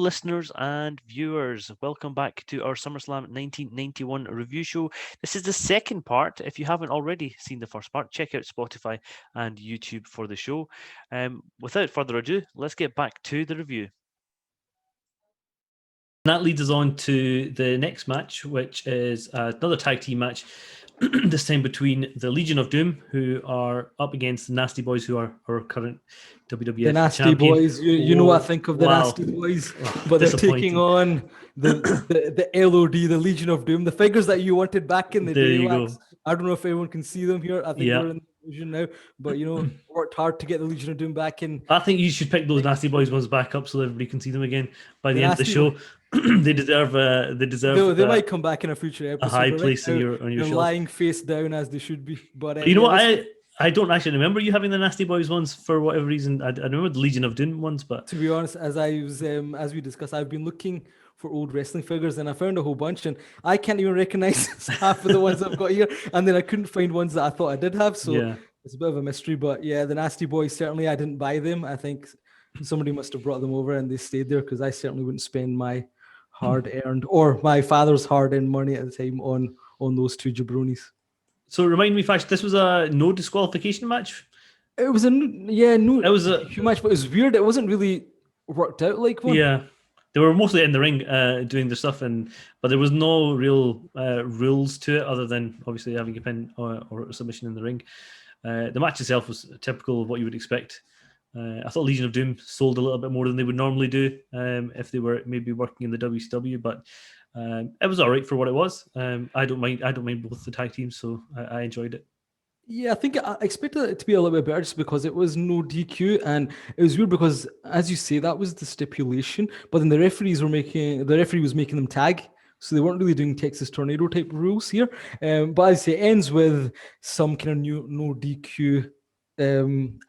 listeners and viewers. Welcome back to our SummerSlam 1991 review show. This is the second part. If you haven't already seen the first part, check out Spotify and YouTube for the show. Without further ado, let's get back to the review. And that leads us on to the next match, which is another tag team match, this time between the Legion of Doom, who are up against the Nasty Boys, who are our current WWF the Nasty champion. Boys. You know what I think of the Nasty Boys, but they're taking on the LOD, the Legion of Doom, the figures that you wanted back in the There day. you go. I don't know if everyone can see them here. I think they're in the vision now, but worked hard to get the Legion of Doom back in. I think you should pick those Nasty Boys ones back up so everybody can see them again by the end of the show. They deserve. They might come back in a future episode. A high place on your shelf. Lying face down as they should be. But you know what? I don't actually remember you having the Nasty Boys ones for whatever reason. I remember the Legion of Doom ones, but to be honest, as we discussed, I've been looking for old wrestling figures and I found a whole bunch, and I can't even recognize half of the ones I've got here. And then I couldn't find ones that I thought I did have, so it's a bit of a mystery. But yeah, the Nasty Boys, certainly I didn't buy them. I think somebody must have brought them over and they stayed there, because I certainly wouldn't spend my hard-earned or my father's hard-earned money at the time on those two jabronis. So remind me, Fash, this was a no disqualification match? It was a huge match, but it was weird. It wasn't really worked out like one. Yeah, they were mostly in the ring doing their stuff, but there was no real rules to it other than obviously having a pin or a submission in the ring. The match itself was typical of what you would expect. I thought Legion of Doom sold a little bit more than they would normally do if they were maybe working in the WCW, but it was all right for what it was. I don't mind both the tag teams, so I enjoyed it. Yeah, I think I expected it to be a little bit better just because it was no DQ, and it was weird because, as you say, that was the stipulation, but then the referee was making them tag, so they weren't really doing Texas Tornado type rules here. But as I say, it ends with some kind of no DQ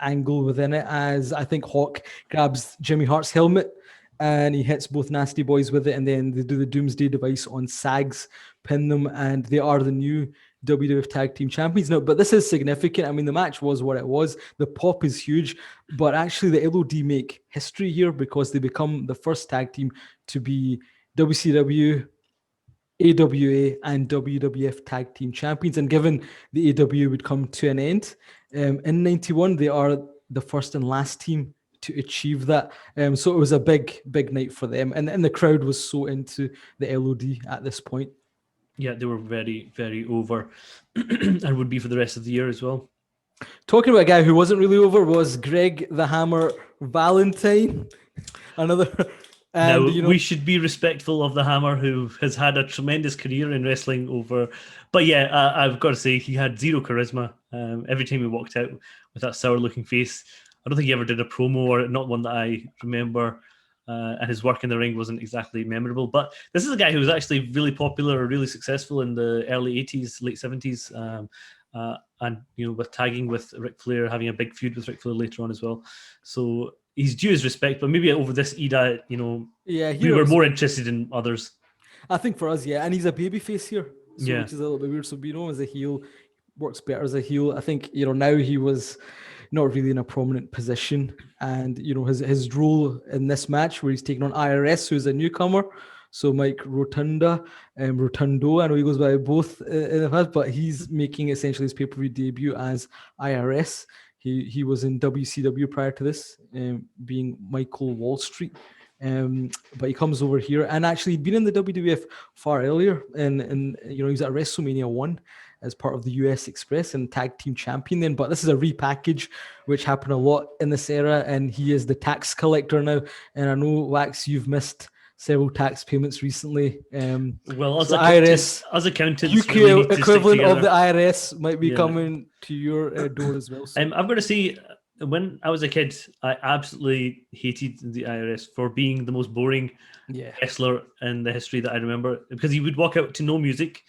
angle within it, as I think Hawk grabs Jimmy Hart's helmet and he hits both Nasty Boys with it, and then they do the Doomsday Device on Sags, pin them, and they are the new WWF Tag Team Champions now. But this is significant. I mean, the match was what it was. The pop is huge, but actually the LOD make history here because they become the first tag team to be WCW, AWA, and WWF Tag Team Champions. And given the AWA would come to an end in 91, they are the first and last team to achieve that. So it was a big night for them. And the crowd was so into the LOD at this point. Yeah, they were very, very over and would be for the rest of the year as well. Talking about a guy who wasn't really over was Greg the Hammer Valentine. We should be respectful of the Hammer, who has had a tremendous career in wrestling over. But yeah, I've got to say, he had zero charisma. Every time he walked out with that sour-looking face, I don't think he ever did a promo, or not one that I remember. And his work in the ring wasn't exactly memorable. But this is a guy who was actually really popular or really successful in the early 80s, late 70s. And with tagging with Ric Flair, having a big feud with Ric Flair later on as well. So he's due his respect, but maybe over this EDA, we were more interested in others. I think for us, yeah. And he's a babyface here, which is a little bit weird. So as a heel, works better as a heel. I think, now he was not really in a prominent position. And, his role in this match where he's taking on IRS, who's a newcomer. So Mike Rotundo, I know he goes by both in the past, but he's making essentially his pay-per-view debut as IRS. He was in WCW prior to this, being Michael Wall Street. But he comes over here, and actually he'd been in the WWF far earlier, and he was at WrestleMania 1 as part of the US Express and tag team champion then. But this is a repackage, which happened a lot in this era, and he is the tax collector now. And I know, Wax, you've missed several tax payments recently. Well, as accountants, UK really equivalent of the IRS might be coming to your door as well. So. I'm going to say, when I was a kid, I absolutely hated the IRS for being the most boring wrestler in the history that I remember, because he would walk out to no music.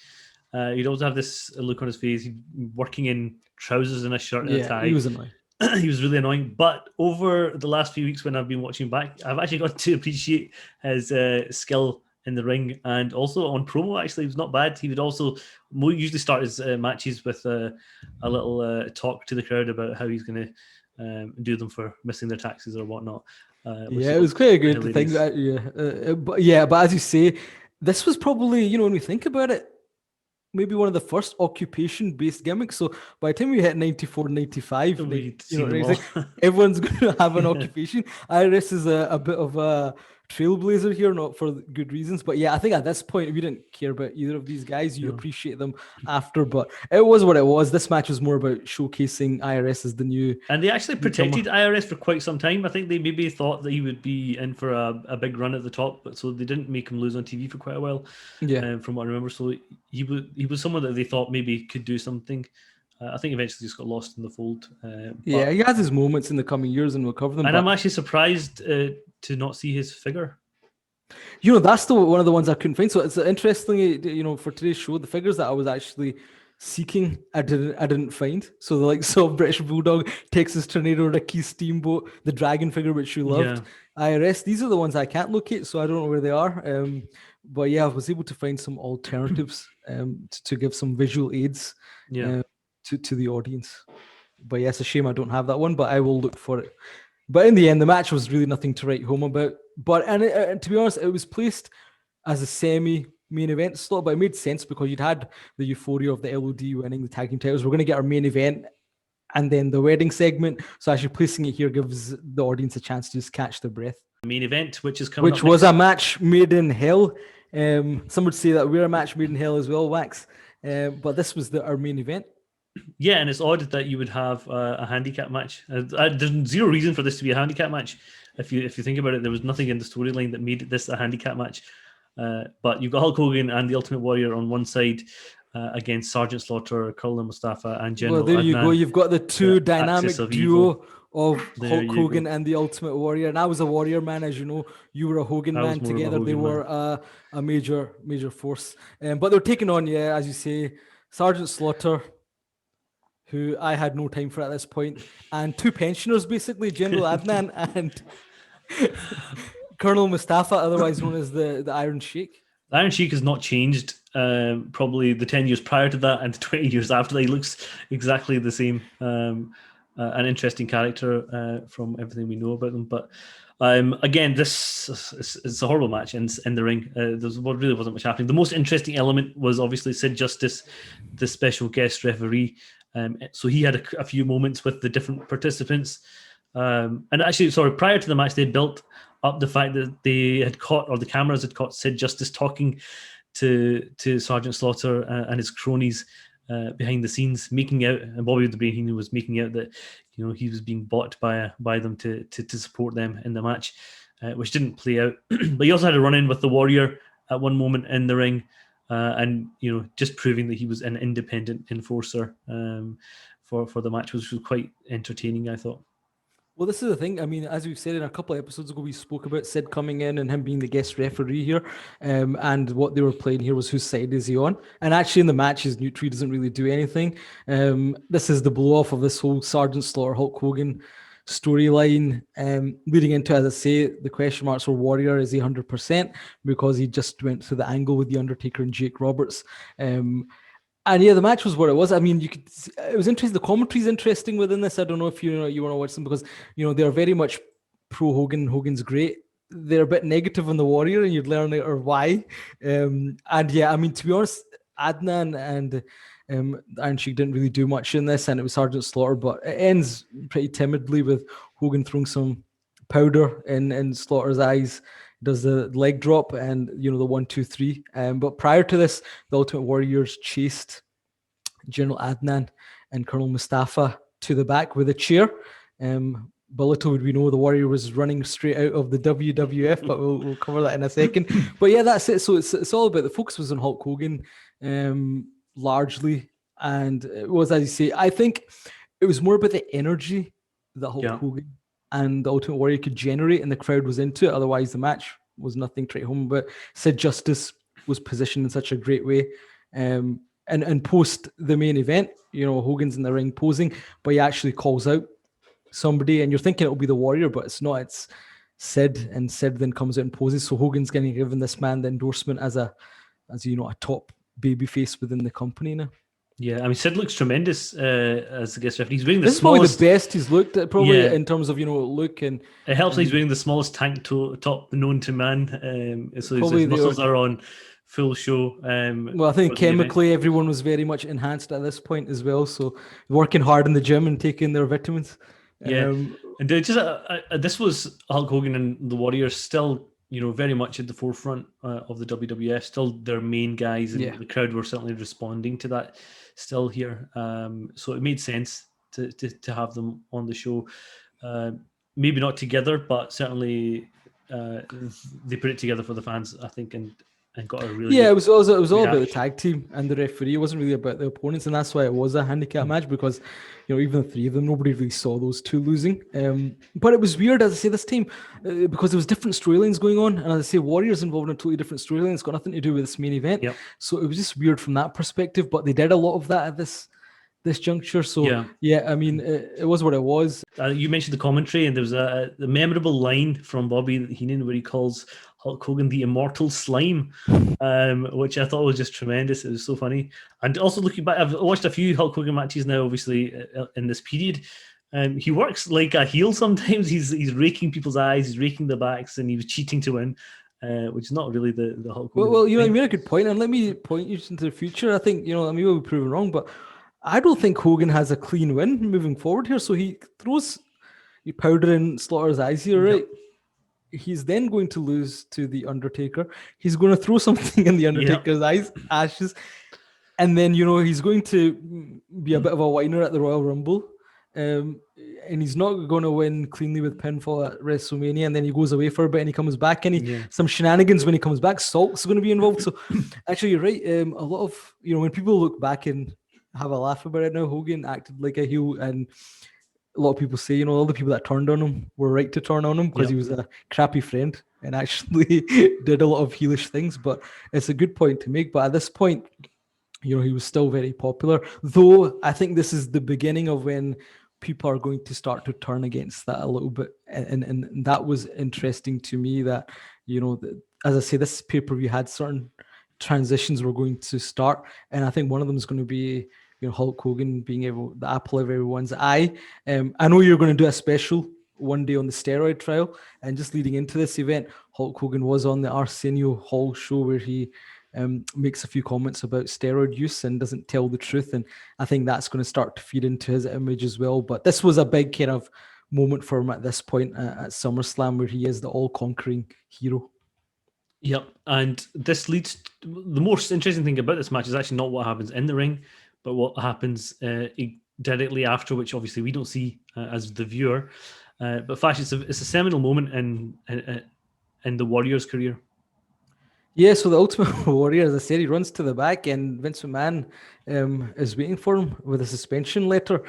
He'd always have this look on his face. He'd be working in trousers and a shirt and a tie. He was annoying. He was really annoying. But over the last few weeks when I've been watching back, I've actually got to appreciate his skill in the ring, and also on promo. Actually, he was not bad. He would also usually start his matches with a little talk to the crowd about how he's going to do them for missing their taxes or whatnot. Yeah, it was quite a good thing. hilarious. But as you say, this was probably, when we think about it, maybe one of the first occupation-based gimmicks. So by the time we hit 94, 95, We'd seen them all. wrestling, everyone's going to have an occupation. IRS is a bit of a trailblazer here, not for good reasons. But yeah, I think at this point, we didn't care about either of these guys. You appreciate them after, but it was what it was. This match was more about showcasing IRS as the new. And they actually protected IRS for quite some time. I think they maybe thought that he would be in for a big run at the top, but so they didn't make him lose on TV for quite a while. Yeah, From what I remember, so he was someone that they thought maybe could do something. I think eventually just got lost in the fold. yeah, he has his moments in the coming years, and we'll cover them. And I'm actually surprised to not see his figure. That's one of the ones I couldn't find. So it's interestingly, for today's show, the figures that I was actually seeking, I didn't find. So the likes of British Bulldog, Texas Tornado, Ricky Steamboat, the Dragon figure which you loved, IRS. These are the ones I can't locate, so I don't know where they are. But yeah, I was able to find some alternatives to give some visual aids to the audience. But yeah, it's a shame I don't have that one, but I will look for it. But in the end, the match was really nothing to write home about. But and to be honest, it was placed as a semi-main event slot, but it made sense because you'd had the euphoria of the LOD winning the tag team titles. We're going to get our main event and then the wedding segment. So actually placing it here gives the audience a chance to just catch their breath. Main event, which is coming Which was a match made in hell. Some would say that we're a match made in hell as well, Wax. But this was our main event. Yeah, and it's odd that you would have a handicap match. There's zero reason for this to be a handicap match. If you think about it, there was nothing in the storyline that made this a handicap match. But you've got Hulk Hogan and the Ultimate Warrior on one side against Sergeant Slaughter, Colonel Mustafa, and General Well, there you Adnan. go. You've got the two dynamic duo of There Hulk Hogan and the Ultimate Warrior. And I was a Warrior man, as you know. You were a Hogan man. Together, they were a major force. But they're taking on, as you say, Sergeant Slaughter, who I had no time for at this point, and two pensioners, basically, General Adnan and Colonel Mustafa, otherwise known as the Iron Sheik. The Iron Sheik has not changed. Probably the 10 years prior to that and the 20 years after that, he looks exactly the same. An interesting character from everything we know about them. But again, this is a horrible match in the ring. There really wasn't much happening. The most interesting element was obviously Sid Justice, the special guest referee. So he had a few moments with the different participants. And actually, prior to the match, they built up the fact that they had caught, or the cameras had caught, Sid Justice talking to Sergeant Slaughter and his cronies behind the scenes, making out, and Bobby the Brain Heenan was making out that he was being bought by them to support them in the match, which didn't play out. But he also had a run-in with the Warrior at one moment in the ring. And just proving that he was an independent enforcer for the match, which was quite entertaining, I thought. Well, this is the thing. I mean, as we've said in a couple of episodes ago, we spoke about Sid coming in and him being the guest referee here. And what they were playing here was whose side is he on? And actually in the match, his neutral doesn't really do anything. This is the blow-off of this whole Sergeant Slaughter, Hulk Hogan storyline, leading into, as I say, the question marks for Warrior. Is he 100%? Because he just went through the angle with The Undertaker and Jake Roberts. And yeah, the match was what it was. I mean, it was interesting. The commentary is interesting within this. I don't know if you want to watch them because, they're very much pro Hogan. Hogan's great. They're a bit negative on the Warrior, and you'd learn later why. And yeah, I mean, to be honest, Adnan and Iron Sheik didn't really do much in this, and it was Sergeant Slaughter, but it ends pretty timidly with Hogan throwing some powder in Slaughter's eyes, does the leg drop and the 1, 2, 3. But prior to this, the Ultimate Warriors chased General Adnan and Colonel Mustafa to the back with a chair. But little would we know the Warrior was running straight out of the WWF, but we'll cover that in a second. But yeah, that's it. So it's all about, the focus was on Hulk Hogan largely, and it was, as you say, I think it was more about the energy that Hulk Hogan and the Ultimate Warrior could generate, and the crowd was into it. Otherwise, the match was nothing to write home. But Sid Justice was positioned in such a great way. And post the main event, Hogan's in the ring posing, but he actually calls out somebody, and you're thinking it'll be the Warrior, but it's not. It's Sid, and Sid then comes out and poses. So Hogan's getting given this man the endorsement as a top babyface within the company now. Yeah, I mean, Sid looks tremendous as the guest referee. He's wearing the This is probably the smallest. best he's looked at, probably Yeah. in terms of look and It helps that he's wearing the smallest tank top known to man. So Probably his the muscles are on full show. well, I think for the event. chemically everyone was very much enhanced at this point as well. So working hard in the gym and taking their vitamins. Yeah, and this was Hulk Hogan and the Warriors still, very much at the forefront of the WWF, still their main guys, and Yeah. the crowd were certainly responding to that still here. So it made sense to have them on the show. Maybe not together, but certainly they put it together for the fans, I think, and got a really Yeah, good it was all about the reaction. tag team and the referee. It wasn't really about the opponents, and that's why it was a handicap match because, even the three of them, nobody really saw those two losing. But it was weird, as I say, this time because there was different storylines going on, and as I say, Warriors involved in a totally different storyline. It's got nothing to do with this main event, Yep. so it was just weird from that perspective. But they did a lot of that at this juncture. So yeah, I mean, it was what it was. You mentioned the commentary, and there was a memorable line from Bobby Heenan where he calls Hulk Hogan the immortal slime, which I thought was just tremendous. It was so funny. And also looking back, I've watched a few Hulk Hogan matches now, obviously, in this period. He works like a heel sometimes. He's raking people's eyes, he's raking their backs, and he was cheating to win, which is not really the Hulk Hogan. Well, you made a good point, and let me point you into the future. I think, I may be proven wrong, but I don't think Hogan has a clean win moving forward here. So he throws powder in Slaughter's eyes here, right? He's then going to lose to The Undertaker. He's going to throw something in The Undertaker's eyes, ashes. And then, he's going to be a bit of a whiner at the Royal Rumble. And he's not going to win cleanly with pinfall at WrestleMania. And then he goes away for a bit and he comes back and some shenanigans when he comes back. Salt's going to be involved. So actually, you're right. A lot of, when people look back and have a laugh about it now, Hogan acted like a heel, and a lot of people say, all the people that turned on him were right to turn on him because he was a crappy friend and actually did a lot of heelish things. But it's a good point to make. But at this point, he was still very popular. Though I think this is the beginning of when people are going to start to turn against that a little bit. And that was interesting to me that, as I say, this pay-per-view had certain transitions were going to start. And I think one of them is going to be, Hulk Hogan being the apple of everyone's eye. I know you're going to do a special one day on the steroid trial, and just leading into this event, Hulk Hogan was on the Arsenio Hall show where he makes a few comments about steroid use and doesn't tell the truth, and I think that's going to start to feed into his image as well. But this was a big kind of moment for him at this point at SummerSlam, where he is the all-conquering hero. Yep, and this leads. The most interesting thing about this match is actually not what happens in the ring, but what happens directly after, which obviously we don't see as the viewer. But Flash, it's a seminal moment in the Warriors' career. Yeah, so the Ultimate Warrior, as I said, he runs to the back, and Vince McMahon is waiting for him with a suspension letter.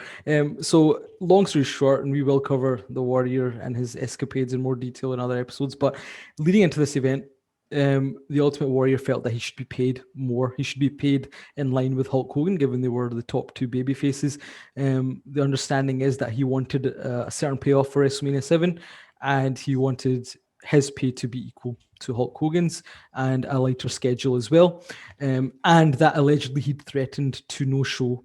So long story short, and we will cover the Warrior and his escapades in more detail in other episodes, but leading into this event, the Ultimate Warrior felt that he should be paid more. He should be paid in line with Hulk Hogan, given they were the top two baby faces. The understanding is that he wanted a certain payoff for WrestleMania 7, and he wanted his pay to be equal to Hulk Hogan's and a lighter schedule as well. And that allegedly he'd threatened to no-show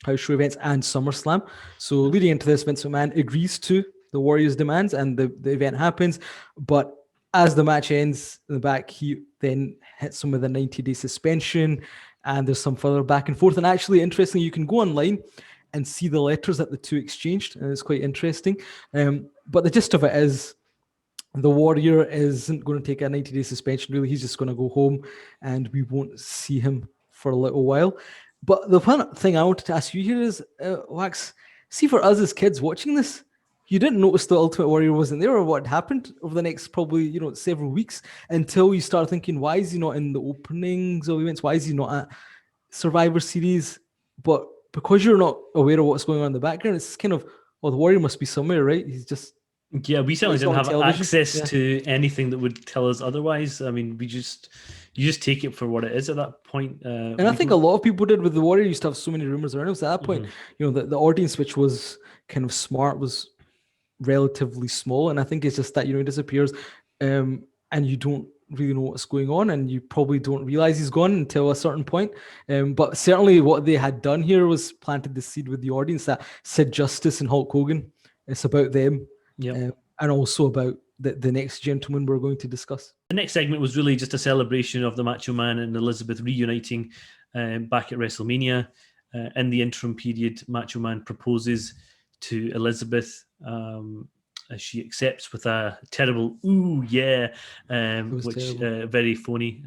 house show events and SummerSlam. So leading into this, Vince McMahon agrees to the Warriors' demands, and the event happens. But as the match ends in the back, he then hits him with a 90-day suspension, and there's some further back and forth. And actually, interestingly, you can go online and see the letters that the two exchanged, and it's quite interesting. But the gist of it is, the Warrior isn't going to take a 90-day suspension, really. He's just going to go home, and we won't see him for a little while. But the one thing I wanted to ask you here is, Wax, see, for us as kids watching this, you didn't notice the Ultimate Warrior wasn't there, or what happened over the next probably, several weeks, until you start thinking, why is he not in the openings of events? Why is he not at Survivor Series? But because you're not aware of what's going on in the background, it's kind of, well, the Warrior must be somewhere, right? He's just... Yeah, we certainly didn't have access to anything that would tell us otherwise. I mean, you just take it for what it is at that point. And I think a lot of people did with the Warrior. Used to have so many rumors around him. So at that point, the audience, which was kind of smart, was relatively small. And I think it's just that, he disappears, and you don't really know what's going on, and you probably don't realize he's gone until a certain point. But certainly, what they had done here was planted the seed with the audience that Sid Justice and Hulk Hogan. It's about them, Yep. and also about the next gentleman we're going to discuss. The next segment was really just a celebration of the Macho Man and Elizabeth reuniting back at WrestleMania. In the interim period, Macho Man proposes to Elizabeth. She accepts with a terrible "ooh yeah," which very phony.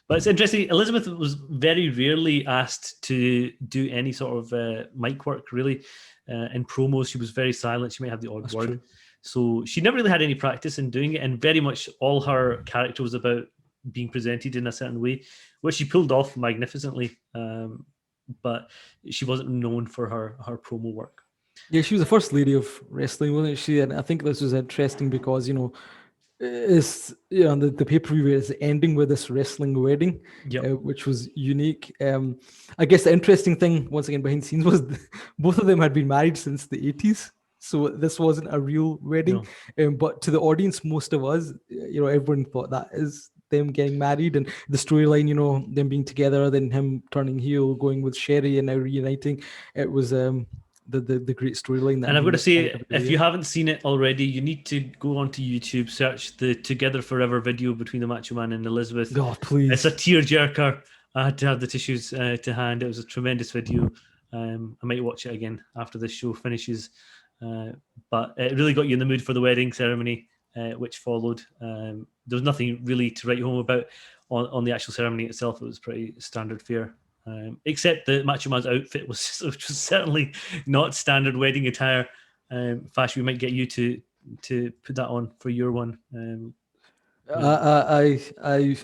But it's interesting. Elizabeth was very rarely asked to do any sort of mic work. Really, in promos, she was very silent. She might have the odd word. True. So she never really had any practice in doing it, and very much all her character was about being presented in a certain way, which she pulled off magnificently. But she wasn't known for her promo work. Yeah, she was the first lady of wrestling, wasn't she? And I think this was interesting because, it's the pay-per-view is ending with this wrestling wedding, which was unique. I guess the interesting thing, once again, behind the scenes was both of them had been married since the 80s. So this wasn't a real wedding. No. But to the audience, most of us, everyone thought that is them getting married, and the storyline, them being together, then him turning heel, going with Sherry, and now reuniting. It was the great storyline. And I've got to say, if you haven't seen it already, you need to go onto YouTube, search the Together Forever video between the Macho Man and Elizabeth. God, please. It's a tearjerker. I had to have the tissues to hand. It was a tremendous video. I might watch it again after this show finishes. But it really got you in the mood for the wedding ceremony, which followed. There was nothing really to write home about on the actual ceremony itself. It was pretty standard fare. Except the Macho Man's outfit which was certainly not standard wedding attire. Fash, we might get you to put that on for your one. I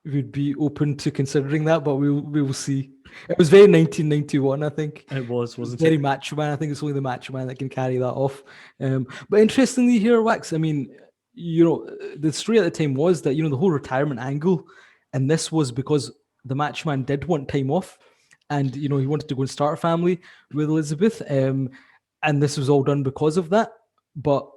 would be open to considering that, but we will see. It was very 1991, I think. It wasn't very Macho Man. I think it's only the Macho Man that can carry that off. But interestingly here, Wax, I mean, the story at the time was that, the whole retirement angle, and this was because the Macho Man did want time off, and he wanted to go and start a family with Elizabeth, and this was all done because of that. But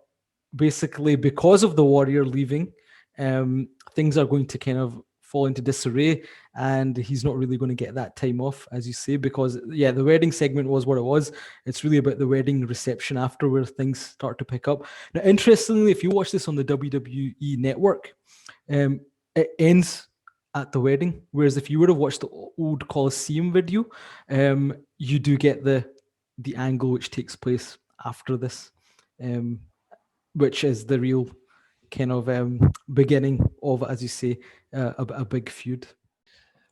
basically, because of the Warrior leaving, things are going to kind of fall into disarray, and he's not really going to get that time off, as you say, because the wedding segment was what it was. It's really about the wedding reception after where things start to pick up. Now, interestingly, if you watch this on the WWE network, it ends at the wedding, whereas if you would have watched the old Coliseum video, you do get the angle which takes place after this, which is the real kind of beginning of, as you say, a big feud.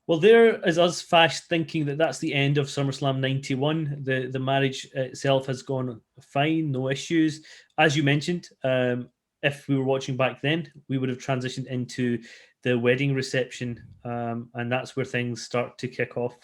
Well, there is us, Fash, thinking that that's the end of SummerSlam 91. The marriage itself has gone fine, no issues. As you mentioned, if we were watching back then, we would have transitioned into the wedding reception, and that's where things start to kick off.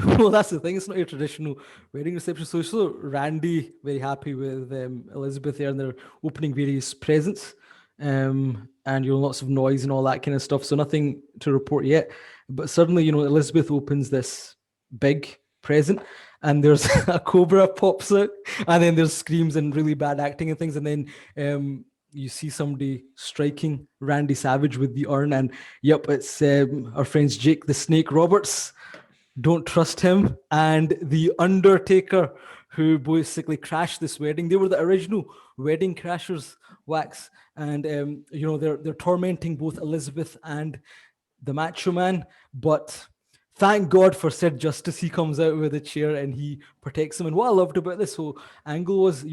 Well, that's the thing. It's not your traditional wedding reception. So Randy, very happy with Elizabeth there, and they're opening various presents, and lots of noise and all that kind of stuff. So nothing to report yet. But suddenly, Elizabeth opens this big present, and there's a cobra pops out, and then there's screams and really bad acting and things, and then you see somebody striking Randy Savage with the urn, and it's our friends Jake the Snake Roberts. Don't trust him. And the Undertaker, who basically crashed this wedding. They were the original wedding crashers, Wax. And, they're tormenting both Elizabeth and the Macho Man. But thank God for Sid Justice. He comes out with a chair and he protects them. And what I loved about this whole angle was,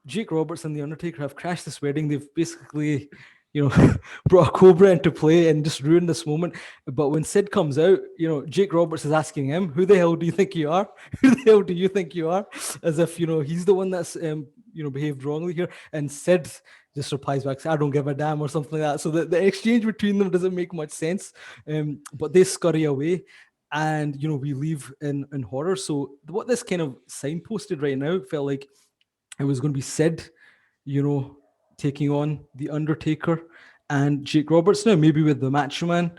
Jake Roberts and the Undertaker have crashed this wedding. They've basically, brought a cobra into play and just ruined this moment. But when Sid comes out, Jake Roberts is asking him, "Who the hell do you think you are? Who the hell do you think you are?" As if he's the one that's behaved wrongly here. And Sid just replies back, "I don't give a damn," or something like that. So the exchange between them doesn't make much sense. But they scurry away. And we leave in horror. So what this kind of signposted right now felt like it was going to be Sid, taking on the Undertaker and Jake Roberts now, maybe with the Macho Man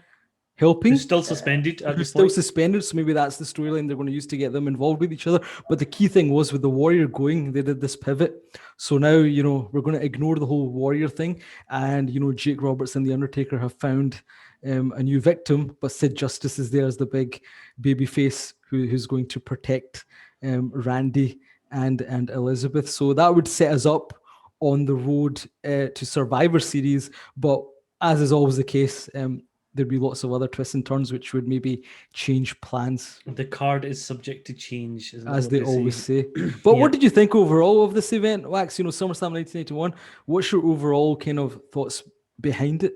helping. Who's still suspended at Who's this still point. suspended, so maybe that's the storyline they're going to use to get them involved with each other. But the key thing was with the Warrior going, they did this pivot. So now, we're going to ignore the whole Warrior thing. And, Jake Roberts and The Undertaker have found a new victim, but Sid Justice is there as the big baby face who's going to protect Randy and Elizabeth. So that would set us up on the road to Survivor Series. But as is always the case, there'd be lots of other twists and turns which would maybe change plans. The card is subject to change, as they always say. But what did you think overall of this event, Wax? SummerSlam 1981. What's your overall kind of thoughts behind it?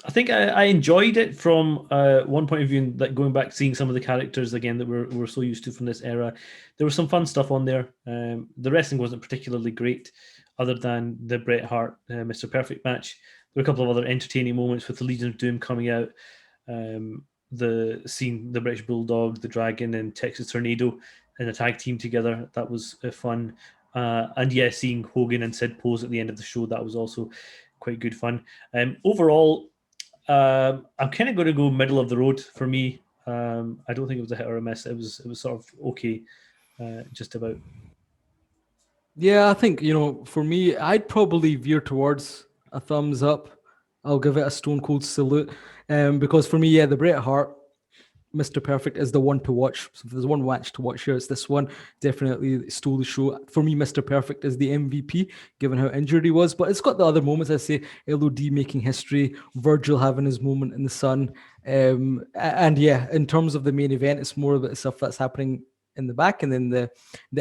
I think I enjoyed it from one point of view, like going back, seeing some of the characters again that we're so used to from this era. There was some fun stuff on there. The wrestling wasn't particularly great, other than the Bret Hart Mr. Perfect match. There were a couple of other entertaining moments with the Legion of Doom coming out. The British Bulldog, the Dragon, and Texas Tornado in a tag team together. That was fun. And yeah, seeing Hogan and Sid pose at the end of the show, that was also quite good fun. Overall, I'm kind of going to go middle of the road for me. I don't think it was a hit or a miss. It was sort of okay, just about. Yeah, I think, for me, I'd probably veer towards a thumbs up. I'll give it a stone cold salute. Because for me, the Bret Hart Mr. Perfect is the one to watch. So if there's one match to watch here, it's this one. Definitely stole the show. For me, Mr. Perfect is the MVP, given how injured he was. But it's got the other moments, I say, LOD making history, Virgil having his moment in the sun. And yeah, in terms of the main event, it's more about the stuff that's happening in the back, and then the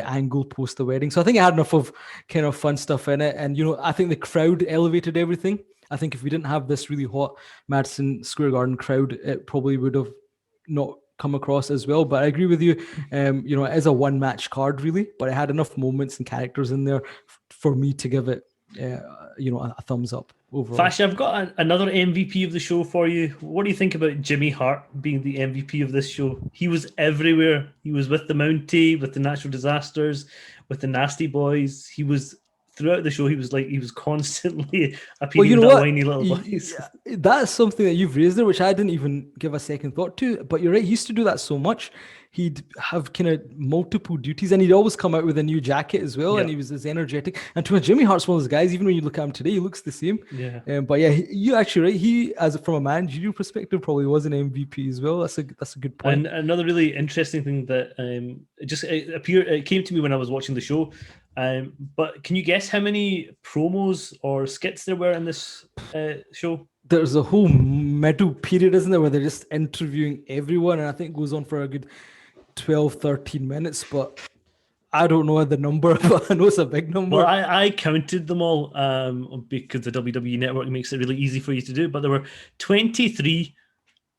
angle post the wedding. So I think it had enough of kind of fun stuff in it. And, I think the crowd elevated everything. I think if we didn't have this really hot Madison Square Garden crowd, it probably would have not come across as well. But I agree with you. It is a one match card really, but it had enough moments and characters in there for me to give it, a thumbs up overall. Fash, I've got another MVP of the show for you. What do you think about Jimmy Hart being the MVP of this show? He was everywhere. He was with the Mountie, with the Natural Disasters, with the Nasty Boys. He was throughout the show. He was constantly appealing to whiny little boys. That's something that you've raised there, which I didn't even give a second thought to. But you're right. He used to do that so much. He'd have kind of multiple duties, and he'd always come out with a new jacket as well. Yep. And he was as energetic. And to Jimmy Hart's one of those guys. Even when you look at him today, he looks the same. Yeah. But yeah, you're actually right. He, from a managerial perspective, probably was an MVP as well. That's a good point. And another really interesting thing that it came to me when I was watching the show. But can you guess how many promos or skits there were in this show? There's a whole middle period, isn't there, where they're just interviewing everyone, and I think it goes on for a good 12, 13 minutes, but I don't know the number, but I know it's a big number. Well, I counted them all because the WWE Network makes it really easy for you to do, but there were 23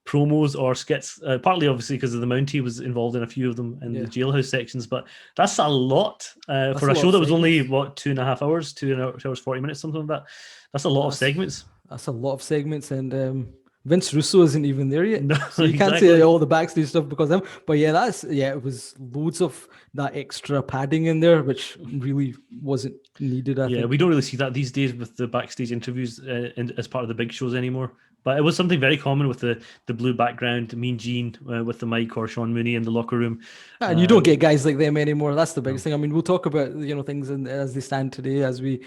promos or skits, partly obviously because of the Mountie was involved in a few of them in the jailhouse sections, but that's a lot for a show that was only 2.5 hours, 2 hours 40 minutes, something like that. That's a lot of segments. That's a lot of segments, and Vince Russo isn't even there yet. No, so you can't say all the backstage stuff because of him. But yeah, it was loads of that extra padding in there, which really wasn't needed. I think. We don't really see that these days with the backstage interviews as part of the big shows anymore. But it was something very common with the blue background, Mean Gene with the mic, or Sean Mooney in the locker room. And you don't get guys like them anymore. That's the biggest thing. I mean, we'll talk about things as they stand today as we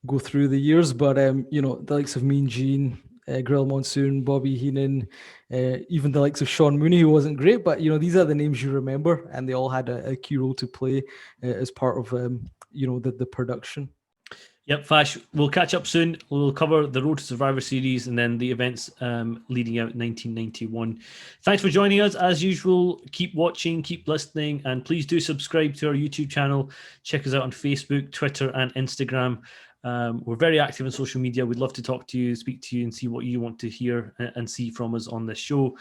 go through the years. But the likes of Mean Gene, Grill Monsoon, Bobby Heenan, even the likes of Sean Mooney, who wasn't great, but these are the names you remember, and they all had a key role to play as part of the production. Yep, Fash, we'll catch up soon. We'll cover the Road to Survivor Series and then the events leading out 1991. Thanks for joining us. As usual, keep watching, keep listening, and please do subscribe to our YouTube channel. Check us out on Facebook, Twitter, and Instagram. We're very active on social media. We'd love to talk to you, speak to you, and see what you want to hear and see from us on this show.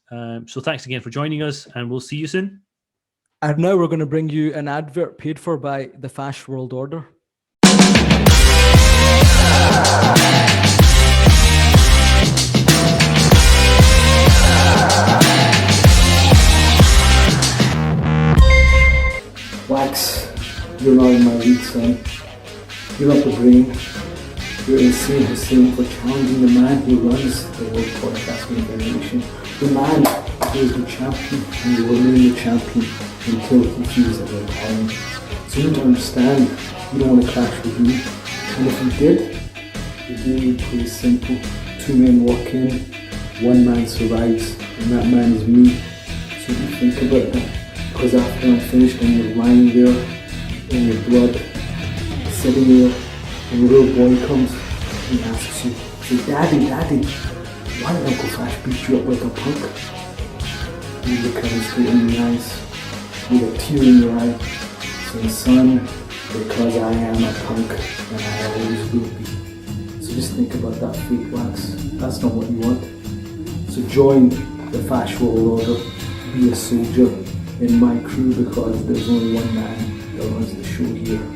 So thanks again for joining us, and we'll see you soon. And now we're going to bring you an advert paid for by the Fash World Order. Wax, you're not in my league, son. You're not the brain. You're insane Hussein for challenging the man who runs the World Podcasting Federation. The man is the champion and will remain the champion until he feels that they're retiring. So you need to understand, you don't want to clash with me. And if you did, the game would play simple. Two men walk in, one man survives, and that man is me. So you think about that. Because after I'm finished and you're lying there in your blood, sitting there, and your little boy comes and asks you, say, Daddy, Daddy, why did Uncle Flash beat you up like a punk? You look at him straight in the eyes, with a tear in your eye, saying, son, because I am a punk, and I always will be. So just think about that fake wax. That's not what you want. So join the Flash World Order, be a soldier in my crew, because there's only one man that runs the show here.